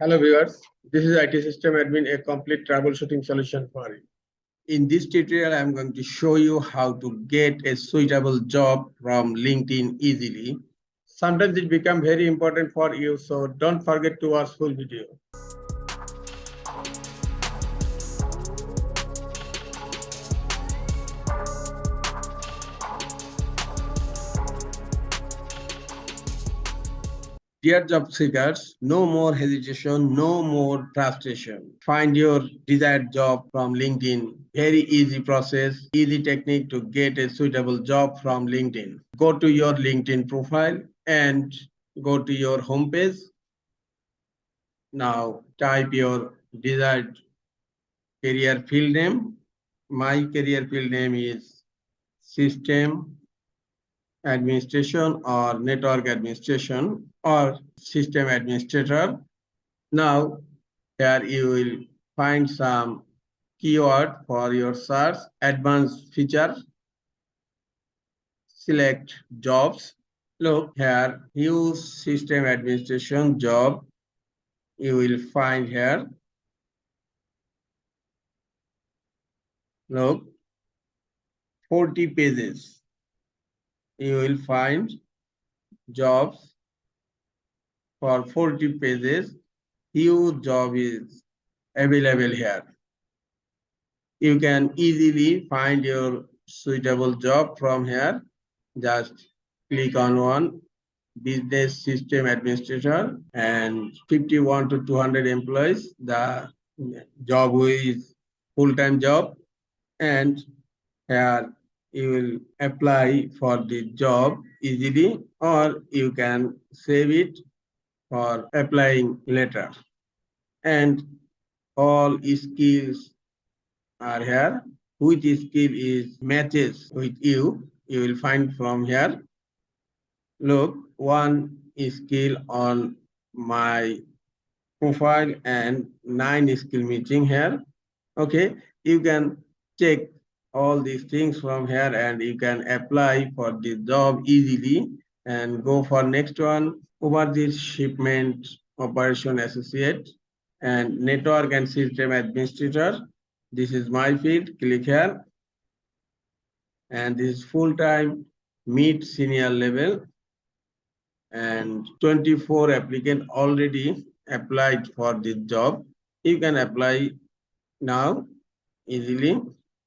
Hello viewers, this is IT System Admin, a complete troubleshooting solution for you. In this tutorial, I am going to show you how to get a suitable job from LinkedIn easily. Sometimes it becomes very important for you, so don't forget to watch full video. Dear job seekers, no more hesitation, no more frustration. Find your desired job from LinkedIn. Very easy process, easy technique to get a suitable job from LinkedIn. Go to your LinkedIn profile and go to your homepage. Now type your desired career field name. My career field name is System Administration or Network Administration or System Administrator. Now, here you will find some keyword for your search, advanced feature, select jobs. Look here, use system administration job. You will find here. Look, 40 pages. You will find jobs for 40 pages. Huge job is available here. You can easily find your suitable job from here. Just click on one, business system administrator, and 51 to 200 employees. The job is full-time job, and here you will apply for the job easily, or you can save it for applying later. And all skills are here. Which skill is matches with you, you will find from here. Look, one skill on my profile and 9 skill meeting here. Okay, you can check all these things from here and you can apply for the job easily and go for next one. Overseas shipment operation associate and network and system administrator. This is my field. Click here, and this is full-time meet senior level, and 24 applicant already applied for this job. You can apply now easily,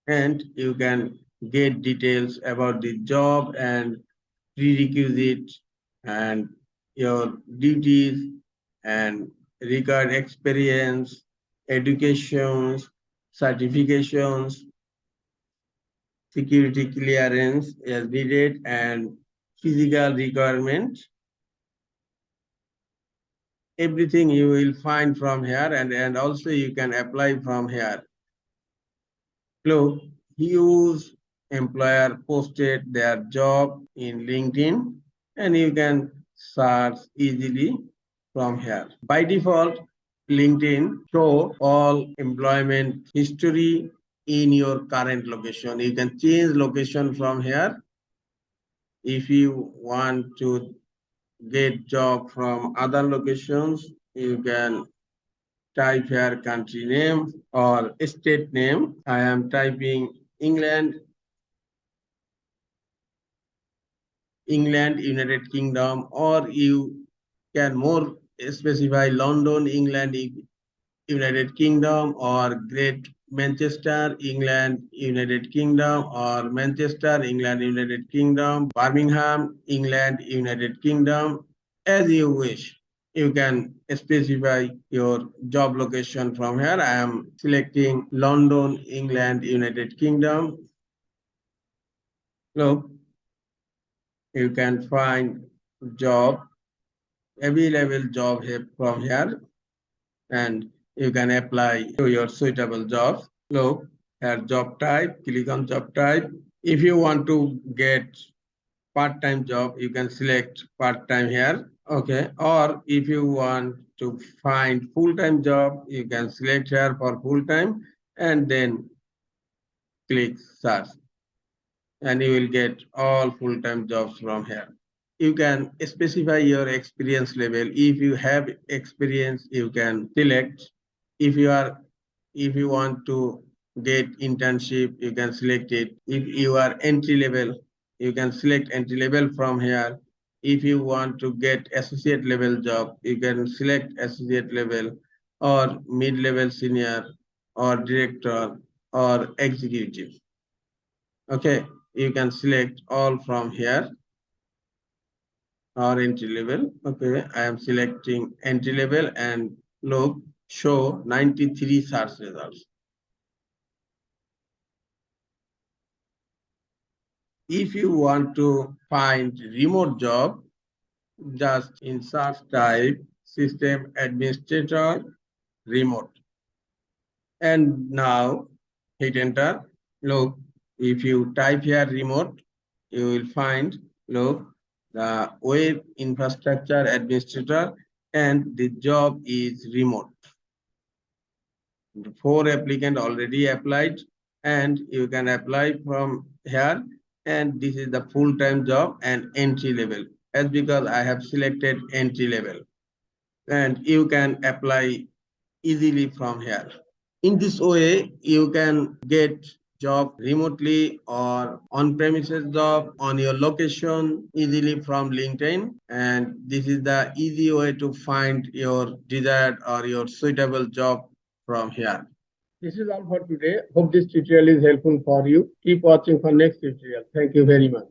and you can get details about the job and prerequisite and your duties and required experience, educations, certifications, security clearance as needed, and physical requirement. Everything you will find from here, and also you can apply from here. Look, huge employer posted their job in LinkedIn, and you can search easily from here. By default, LinkedIn show all employment history in your current location. You can change location from here. If you want to get job from other locations, you can type here country name or state name. I am typing England, United Kingdom, or you can more specify London, England, United Kingdom, or Great Manchester, England, United Kingdom, or Manchester, England, United Kingdom, Birmingham, England, United Kingdom, as you wish. You can specify your job location from here. I am selecting London, England, United Kingdom. Look, you can find job, available job here from here, and you can apply to your suitable jobs. Look, here job type, click on job type. If you want to get part-time job, you can select part-time here. Okay, or if you want to find full-time job, you can select here for full-time and then click search, and you will get all full-time jobs from here. you can specify your experience level. If you have experience, you can select. If you want to get internship, you can select it. If you are entry level, you can select entry level from here. If you want to get associate level job, you can select associate level or mid-level senior or director or executive. Okay, you can select all from here or entry level. Okay, I am selecting entry level and look, show 93 search results. If you want to find remote job, just in search type system administrator remote. And now hit enter. Look, if you type here remote, you will find, look, the web infrastructure administrator and the job is remote. The 4 applicants already applied and you can apply from here, and this is the full-time job and entry level. As because I have selected entry level, and you can apply easily from here. In this way, you can get job remotely or on-premises job on your location easily from LinkedIn. And this is the easy way to find your desired or your suitable job from here. This is all for today. Hope this tutorial is helpful for you. Keep watching for next tutorial. Thank you very much.